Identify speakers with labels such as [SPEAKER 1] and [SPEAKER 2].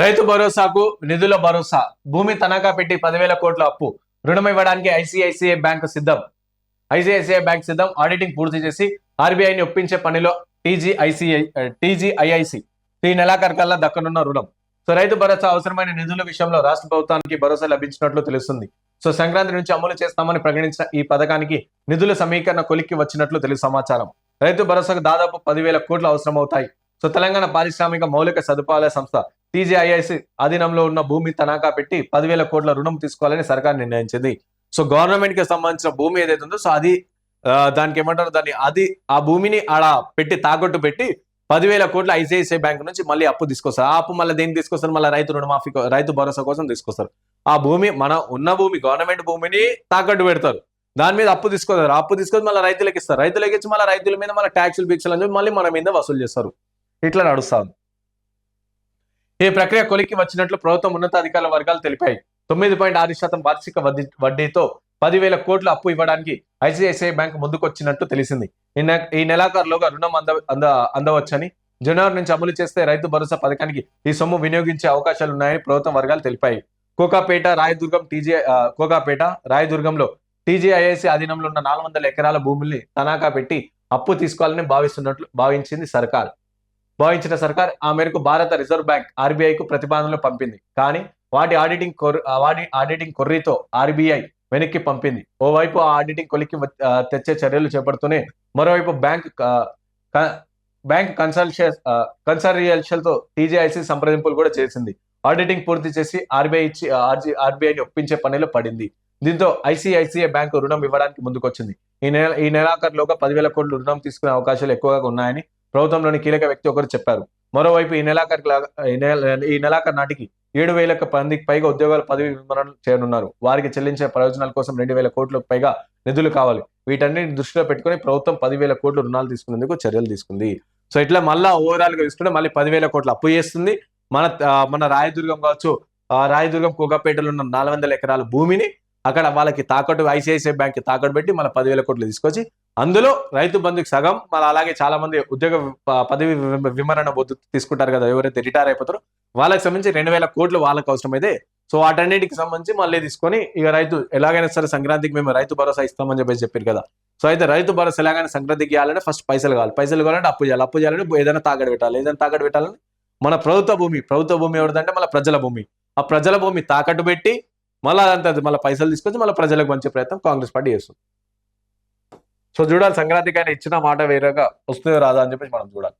[SPEAKER 1] రైతు భరోసాకు నిధుల భరోసా భూమి తనఖా పెట్టి 10,000 కోట్ల అప్పు రుణం ఇవ్వడానికి ఐసిఐసిఐ బ్యాంక్ సిద్ధం. ఐసిఐసిఐ బ్యాంక్ సిద్ధం. ఆడిటింగ్ పూర్తి చేసి ఆర్బీఐని ఒప్పించే పనిలో టీజీఐఐసి ఈ నెలాఖరుకల్లా దక్కనున్న రుణం. సో రైతు భరోసా అవసరమైన నిధుల విషయంలో రాష్ట్ర ప్రభుత్వానికి భరోసా లభించినట్లు తెలుస్తుంది. సో సంక్రాంతి నుంచి అమలు చేస్తామని ప్రకటించిన ఈ పథకానికి నిధుల సమీకరణ కొలిక్కి వచ్చినట్లు తెలుగు సమాచారం. రైతు భరోసాకు దాదాపు 10,000 కోట్లు అవసరమవుతాయి. సో తెలంగాణ పారిశ్రామిక మౌలిక సదుపాయాల సంస్థ టీజీఐఐసి ఆధీనంలో ఉన్న భూమి తనఖా పెట్టి 10,000 కోట్ల రుణం తీసుకోవాలని సర్కార్ నిర్ణయించింది. సో గవర్నమెంట్ కి సంబంధించిన భూమి ఏదైతే ఉందో సో అది దానికి ఏమంటారు ఆ భూమిని ఆడ పెట్టి తాకట్టు పెట్టి 10,000 కోట్ల ఐసిఐసిఐ బ్యాంక్ నుంచి మళ్ళీ అప్పు తీసుకొస్తారు. ఆ అప్పు మళ్ళీ దేనికి తీసుకొస్తారు? మళ్ళీ రైతు రుణమాఫీ రైతు భరోసా కోసం తీసుకొస్తారు. ఆ భూమి ఉన్న భూమి గవర్నమెంట్ భూమిని తాకట్టు పెడతారు. దాని మీద అప్పు తీసుకొస్తారు. అప్పు తీసుకొని మళ్ళీ రైతులకు ఇస్తారు. రైతులకు ఇచ్చి మళ్ళీ రైతుల మీద మళ్ళీ ట్యాక్సులు బిక్సులు అని చెప్పి మళ్ళీ మన మీద వసూలు చేస్తారు. ఇట్లా నడుస్తుంది. ఈ ప్రక్రియ కొలిక్కి వచ్చినట్లు ప్రభుత్వం ఉన్నతాధికారుల వర్గాలు తెలిపాయి. 9.6% వార్షిక వడ్డీతో 10,000 కోట్ల అప్పు ఇవ్వడానికి ఐసిఐసిఐ బ్యాంక్ ముందుకొచ్చినట్టు తెలిసింది. ఈ నెలాఖరులోగా రుణం అందవచ్చని, జనవరి నుంచి అమలు చేస్తే రైతు భరోసా పథకానికి ఈ సొమ్ము వినియోగించే అవకాశాలున్నాయని ప్రభుత్వం వర్గాలు తెలిపాయి. కోకాపేట రాయదుర్గంలో టీజీఐఐసి ఆధీనంలో ఉన్న 400 ఎకరాల భూముల్ని తనఖా పెట్టి అప్పు తీసుకోవాలని భావించిన సర్కార్ ఆ మేరకు భారత రిజర్వ్ బ్యాంక్ ఆర్బీఐకు ప్రతిపాదనలు పంపింది. కానీ వాటి ఆడిటింగ్ కొర్రీతో ఆర్బీఐ వెనక్కి పంపింది. ఓవైపు ఆ ఆడిటింగ్ కొలిక్కి తెచ్చే చర్యలు చేపడుతూనే మరోవైపు బ్యాంక్ కన్సార్షియల్తో టీజీఐసి సంప్రదింపులు కూడా చేసింది. ఆడిటింగ్ పూర్తి చేసి ఆర్బీఐని ఒప్పించే పనిలో పడింది. దీంతో ఐసిఐసిఐ బ్యాంకు రుణం ఇవ్వడానికి ముందుకొచ్చింది. ఈ నెలాఖరులోగా 10,000 కోట్లు రుణం తీసుకునే అవకాశాలు ఎక్కువగా ఉన్నాయని ప్రభుత్వంలోని కీలక వ్యక్తి ఒకరు చెప్పారు. మరోవైపు ఈ నెలాఖరు నాటికి 7,000 మందికి పైగా ఉద్యోగాలు పదవి విరమణ చేయనున్నారు. వారికి చెల్లించే ప్రయోజనాల కోసం 2,000 కోట్లకు పైగా నిధులు కావాలి. వీటన్నిటిని దృష్టిలో పెట్టుకుని ప్రభుత్వం 10,000 కోట్లు రుణాలు తీసుకునేందుకు చర్యలు తీసుకుంది. సో ఇట్లా మళ్ళా ఓవరాల్ గా తీసుకుంటే మళ్ళీ 10,000 కోట్ల అప్పు చేస్తుంది. మన రాయదుర్గం కావచ్చు, రాయదుర్గం కోకాపేటలో ఉన్న 400 ఎకరాల భూమిని అక్కడ వాళ్ళకి తాకట్టు ఐసిఐసిఐ బ్యాంక్ తాకట్టు పెట్టి మన 10,000 కోట్లు తీసుకొచ్చి అందులో రైతు బంధుకి సగం, మళ్ళీ అలాగే చాలా మంది ఉద్యోగ పదవి విమరణ తీసుకుంటారు కదా, ఎవరైతే రిటైర్ అయిపోతారో వాళ్ళకి సంబంధించి 2,000 కోట్లు వాళ్ళకి అవసరమైతే సో వాటన్నిటికి సంబంధించి మళ్ళీ తీసుకొని ఇక రైతు ఎలాగైనా సరే సంక్రాంతికి మేము రైతు భరోసా ఇస్తామని చెప్పారు కదా. సో అయితే రైతు భరోసా ఎలాగైనా సంక్రాంతికి ఇవ్వాలంటే ఫస్ట్ పైసలు కావాలంటే అప్పు చేయాలంటే ఏదైనా తాకట్టు పెట్టాలని మన ప్రభుత్వ భూమి ఎవరిదంటే మన ప్రజల భూమి. ఆ ప్రజల భూమి తాకట్టు పెట్టి మళ్ళీ మళ్ళీ పైసలు తీసుకొచ్చి మళ్ళీ ప్రజలకు పంచే ప్రయత్నం కాంగ్రెస్ పార్టీ చేస్తుంది. సో చూడాలి సంక్రాంతికి ఆయన ఇచ్చిన మాట వేరేగా వస్తుందో రాదా అని చెప్పేసి మనం చూడాలి.